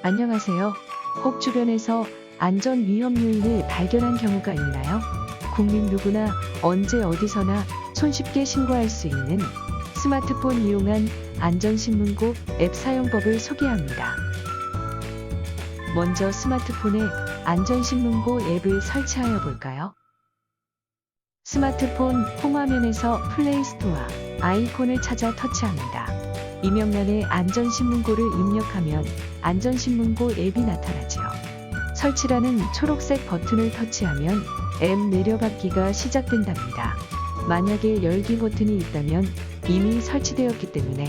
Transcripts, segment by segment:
안녕하세요. 혹 주변에서 안전 위험 요인을 발견한 경우가 있나요? 국민 누구나 언제 어디서나 손쉽게 신고할 수 있는 스마트폰 이용한 안전신문고 앱 사용법을 소개합니다. 먼저 스마트폰에 안전신문고 앱을 설치하여 볼까요? 스마트폰 홈화면에서 플레이스토어 아이콘을 찾아 터치합니다. 이명란에 안전신문고를 입력하면 안전신문고 앱이 나타나죠. 설치라는 초록색 버튼을 터치하면 앱 내려받기가 시작된답니다. 만약에 열기 버튼이 있다면 이미 설치되었기 때문에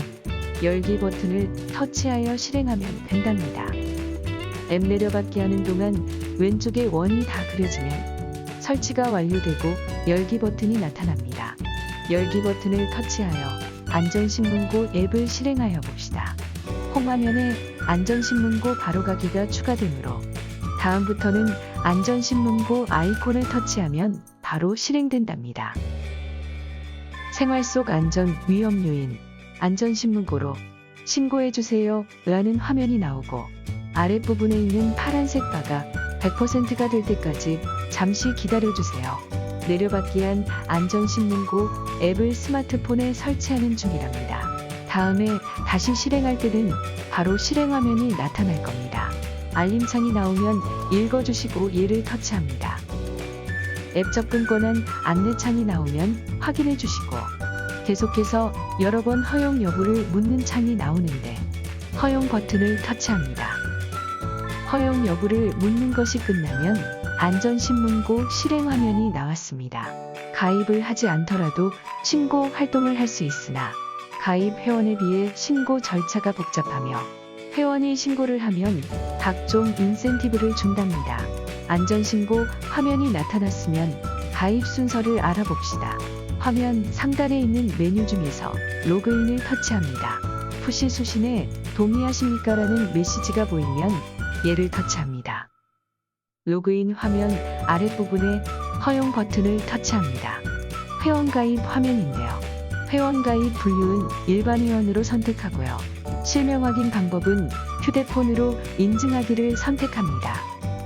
열기 버튼을 터치하여 실행하면 된답니다. 앱 내려받기 하는 동안 왼쪽에 원이 다 그려지면 설치가 완료되고 열기 버튼이 나타납니다. 열기 버튼을 터치하여 안전신문고 앱을 실행하여 봅시다. 홈화면에 안전신문고 바로가기가 추가되므로 다음부터는 안전신문고 아이콘을 터치하면 바로 실행된답니다. 생활 속 안전 위험 요인 안전신문고로 신고해주세요 라는 화면이 나오고 아랫부분에 있는 파란색 바가 100%가 될 때까지 잠시 기다려주세요. 내려받기한 안전신문고 앱을 스마트폰에 설치하는 중이랍니다. 다음에 다시 실행할 때는 바로 실행 화면이 나타날 겁니다. 알림창이 나오면 읽어주시고 얘를 터치합니다. 앱 접근 권한 안내창이 나오면 확인해 주시고 계속해서 여러 번 허용 여부를 묻는 창이 나오는데 허용 버튼을 터치합니다. 허용 여부를 묻는 것이 끝나면 안전신문고 실행 화면이 나왔습니다. 가입을 하지 않더라도 신고 활동을 할 수 있으나 가입 회원에 비해 신고 절차가 복잡하며 회원이 신고를 하면 각종 인센티브를 준답니다. 안전신고 화면이 나타났으면 가입 순서를 알아봅시다. 화면 상단에 있는 메뉴 중에서 로그인을 터치합니다. 푸시 수신에 동의하십니까? 라는 메시지가 보이면 얘를 터치합니다. 로그인 화면 아랫부분에 허용 버튼을 터치합니다. 회원가입 화면인데요. 회원가입 분류는 일반 회원으로 선택하고요. 실명 확인 방법은 휴대폰으로 인증하기를 선택합니다.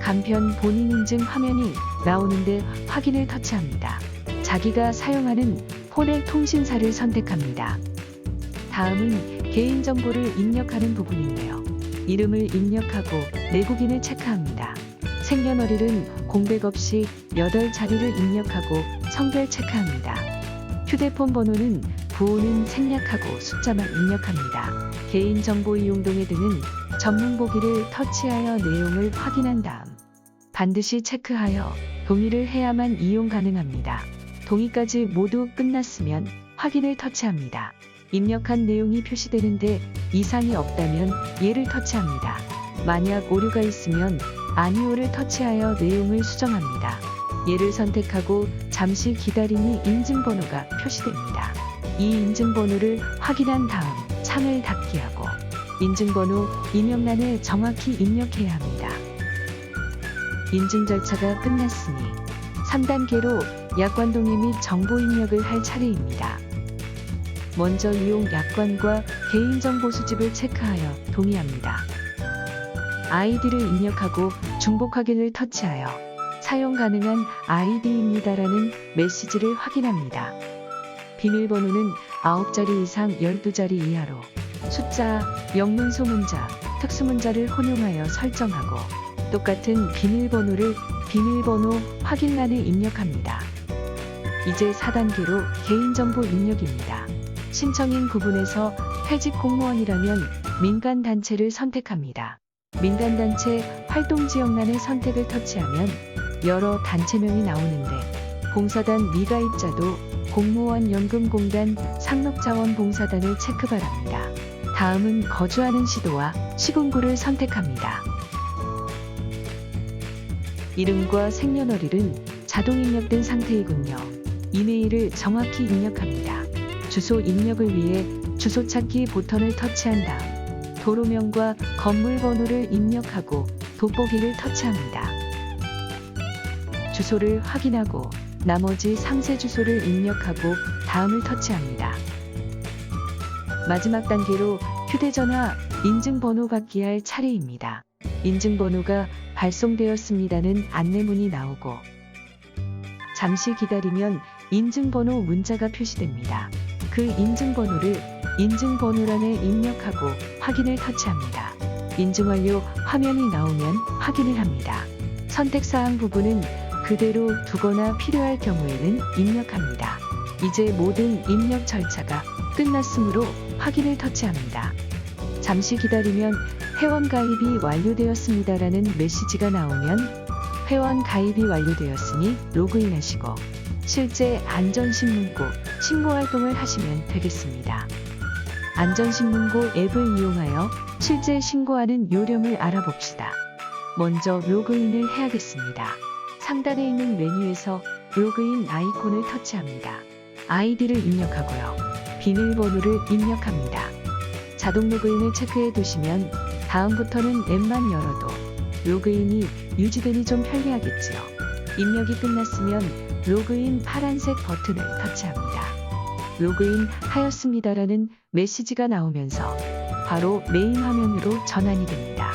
간편 본인 인증 화면이 나오는데 확인을 터치합니다. 자기가 사용하는 폰의 통신사를 선택합니다. 다음은 개인정보를 입력하는 부분인데요. 이름을 입력하고 내국인을 체크합니다. 생년월일은 공백 없이 8자리를 입력하고 성별 체크합니다. 휴대폰 번호는 부호는 생략하고 숫자만 입력합니다. 개인정보 이용 동의 등은 전문 보기를 터치하여 내용을 확인한 다음 반드시 체크하여 동의를 해야만 이용 가능합니다. 동의까지 모두 끝났으면 확인을 터치합니다. 입력한 내용이 표시되는데 이상이 없다면 얘를 터치합니다. 만약 오류가 있으면 아니오를 터치하여 내용을 수정합니다. 얘를 선택하고 잠시 기다리니 인증번호가 표시됩니다. 이 인증번호를 확인한 다음 창을 닫기 하고 인증번호 입력란에 정확히 입력해야 합니다. 인증 절차가 끝났으니 3단계로 약관 동의 및 정보 입력을 할 차례입니다. 먼저 이용 약관과 개인정보 수집을 체크하여 동의합니다. 아이디를 입력하고 중복 확인을 터치하여 사용 가능한 아이디입니다라는 메시지를 확인합니다. 비밀번호는 9자리 이상 12자리 이하로 숫자, 영문 소문자, 특수문자를 혼용하여 설정하고 똑같은 비밀번호를 비밀번호 확인란에 입력합니다. 이제 4단계로 개인정보 입력입니다. 신청인 구분에서 퇴직 공무원이라면 민간단체를 선택합니다. 민간단체 활동지역란의 선택을 터치하면 여러 단체명이 나오는데 봉사단 미가입자도 공무원 연금공단 상록자원봉사단을 체크 바랍니다. 다음은 거주하는 시도와 시군구를 선택합니다. 이름과 생년월일은 자동 입력된 상태이군요. 이메일을 정확히 입력합니다. 주소 입력을 위해 주소 찾기 버튼을 터치한 다음 도로명과 건물 번호를 입력하고 돋보기를 터치합니다. 주소를 확인하고 나머지 상세 주소를 입력하고 다음을 터치합니다. 마지막 단계로 휴대전화 인증번호 받기 할 차례입니다. 인증번호가 발송되었습니다는 안내문이 나오고 잠시 기다리면 인증번호 문자가 표시됩니다. 그 인증번호를 인증번호란에 입력하고 확인을 터치합니다. 인증 완료 화면이 나오면 확인을 합니다. 선택사항 부분은 그대로 두거나 필요할 경우에는 입력합니다. 이제 모든 입력 절차가 끝났으므로 확인을 터치합니다. 잠시 기다리면 회원 가입이 완료되었습니다라는 메시지가 나오면 회원 가입이 완료되었으니 로그인하시고 실제 안전신문고 신고 활동을 하시면 되겠습니다. 안전신문고 앱을 이용하여 실제 신고하는 요령을 알아봅시다. 먼저 로그인을 해야겠습니다. 상단에 있는 메뉴에서 로그인 아이콘을 터치합니다. 아이디를 입력하고요. 비밀번호를 입력합니다. 자동 로그인을 체크해 두시면 다음부터는 앱만 열어도 로그인이 유지되니 좀 편리하겠지요. 입력이 끝났으면 로그인 파란색 버튼을 터치합니다. 로그인 하였습니다라는 메시지가 나오면서 바로 메인 화면으로 전환이 됩니다.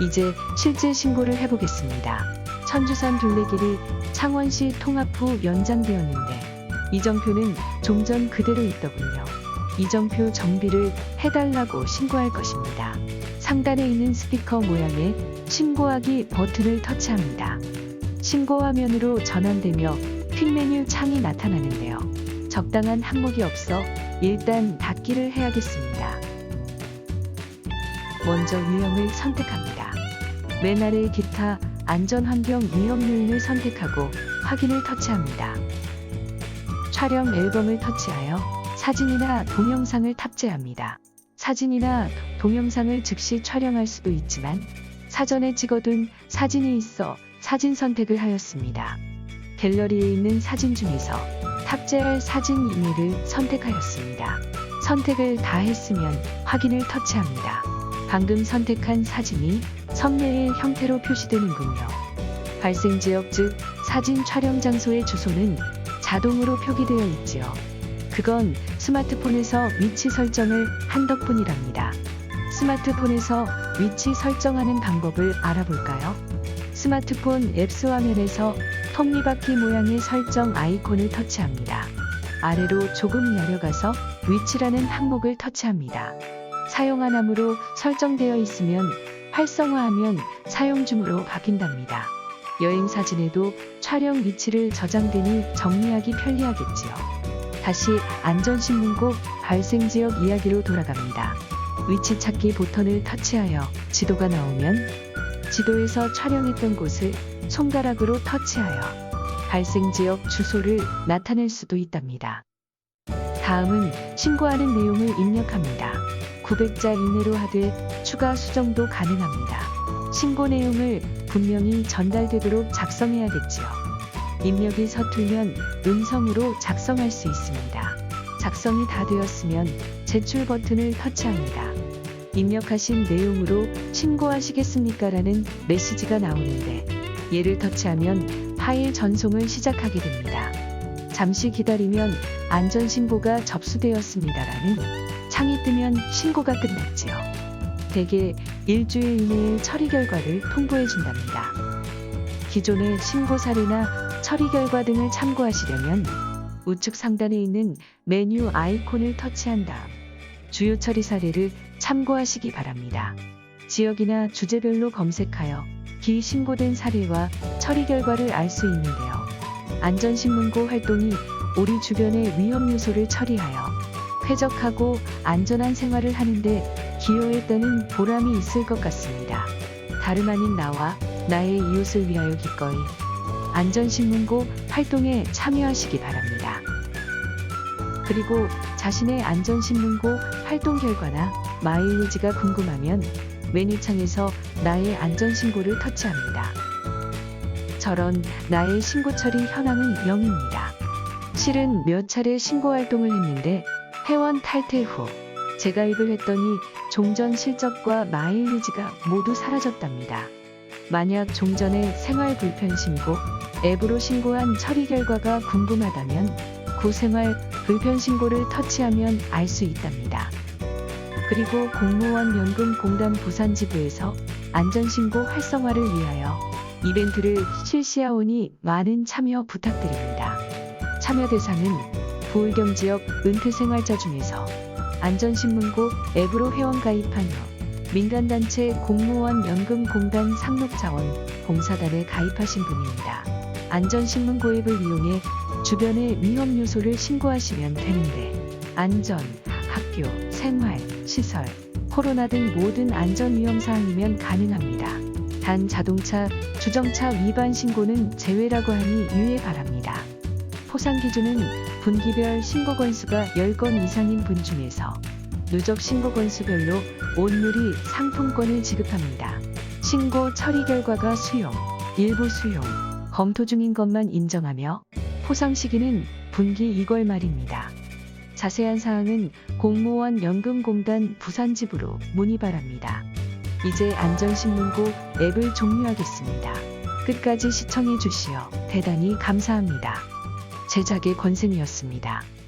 이제 실제 신고를 해보겠습니다. 천주산 둘레길이 창원시 통합 후 연장되었는데 이정표는 좀 전 그대로 있더군요. 이정표 정비를 해달라고 신고할 것입니다. 상단에 있는 스피커 모양의 신고하기 버튼을 터치합니다. 신고 화면으로 전환되며 퀵 메뉴 창이 나타나는데요. 적당한 항목이 없어 일단 닫기를 해야겠습니다. 먼저 유형을 선택합니다. 맨 아래 기타 안전환경 위험 요인을 선택하고 확인을 터치합니다. 촬영 앨범을 터치하여 사진이나 동영상을 탑재합니다. 사진이나 동영상을 즉시 촬영할 수도 있지만 사전에 찍어둔 사진이 있어 사진 선택을 하였습니다. 갤러리에 있는 사진 중에서 탑재할 사진 이메일을 선택하였습니다. 선택을 다 했으면 확인을 터치합니다. 방금 선택한 사진이 썸네일 형태로 표시되는군요. 발생 지역 즉 사진 촬영 장소의 주소는 자동으로 표기되어 있지요. 그건 스마트폰에서 위치 설정을 한 덕분이랍니다. 스마트폰에서 위치 설정하는 방법을 알아볼까요? 스마트폰 앱스 화면에서 톱니바퀴 모양의 설정 아이콘을 터치합니다. 아래로 조금 내려가서 위치라는 항목을 터치합니다. 사용한 함으로 설정되어 있으면 활성화하면 사용 중으로 바뀐답니다. 여행 사진에도 촬영 위치를 저장되니 정리하기 편리하겠지요. 다시 안전신문고 발생지역 이야기로 돌아갑니다. 위치 찾기 버튼을 터치하여 지도가 나오면 지도에서 촬영했던 곳을 손가락으로 터치하여 발생지역 주소를 나타낼 수도 있답니다. 다음은 신고하는 내용을 입력합니다. 900자 이내로 하되 추가 수정도 가능합니다. 신고 내용을 분명히 전달되도록 작성해야겠지요. 입력이 서툴면 음성으로 작성할 수 있습니다. 작성이 다 되었으면 제출 버튼을 터치합니다. 입력하신 내용으로 신고하시겠습니까? 라는 메시지가 나오는데 얘를 터치하면 파일 전송을 시작하게 됩니다. 잠시 기다리면 안전신고가 접수되었습니다라는 창이 뜨면 신고가 끝났지요. 대개 일주일 이내에 처리 결과를 통보해 준답니다. 기존의 신고 사례나 처리 결과 등을 참고하시려면 우측 상단에 있는 메뉴 아이콘을 터치한 다음 주요 처리 사례를 참고하시기 바랍니다. 지역이나 주제별로 검색하여 기 신고된 사례와 처리 결과를 알 수 있는데요. 안전신문고 활동이 우리 주변의 위험 요소를 처리하여 쾌적하고 안전한 생활을 하는데 기여했다는 보람이 있을 것 같습니다. 다름 아닌 나와 나의 이웃을 위하여 기꺼이 안전신문고 활동에 참여하시기 바랍니다. 그리고 자신의 안전신문고 활동 결과나 마일리지가 궁금하면 메뉴창에서 나의 안전신고를 터치합니다. 저런 나의 신고 처리 현황은 0입니다. 실은 몇 차례 신고 활동을 했는데 회원 탈퇴 후 재가입을 했더니 종전 실적과 마일리지가 모두 사라졌답니다. 만약 종전의 생활 불편 신고, 앱으로 신고한 처리 결과가 궁금하다면 구생활 불편 신고를 터치하면 알 수 있답니다. 그리고 공무원 연금공단 부산지부에서 안전신고 활성화를 위하여 이벤트를 실시하오니 많은 참여 부탁드립니다. 참여 대상은 부울경 지역 은퇴생활자 중에서 안전신문고 앱으로 회원가입한 후 민간단체 공무원 연금공단 상록자원 봉사단에 가입하신 분입니다. 안전신문고 앱을 이용해 주변의 위험 요소를 신고하시면 되는데 안전, 학교, 생활, 시설, 코로나 등 모든 안전 위험 사항이면 가능합니다. 단 자동차, 주정차 위반 신고는 제외라고 하니 유의 바랍니다. 포상 기준은 분기별 신고 건수가 10건 이상인 분 중에서 누적 신고 건수별로 온누리 상품권을 지급합니다. 신고 처리 결과가 수용, 일부 수용, 검토 중인 것만 인정하며 포상 시기는 분기 2월 말입니다. 자세한 사항은 공무원 연금공단 부산지부로 문의 바랍니다. 이제 안전신문고 앱을 종료하겠습니다. 끝까지 시청해 주시어 대단히 감사합니다. 제작의 권쌤이었습니다.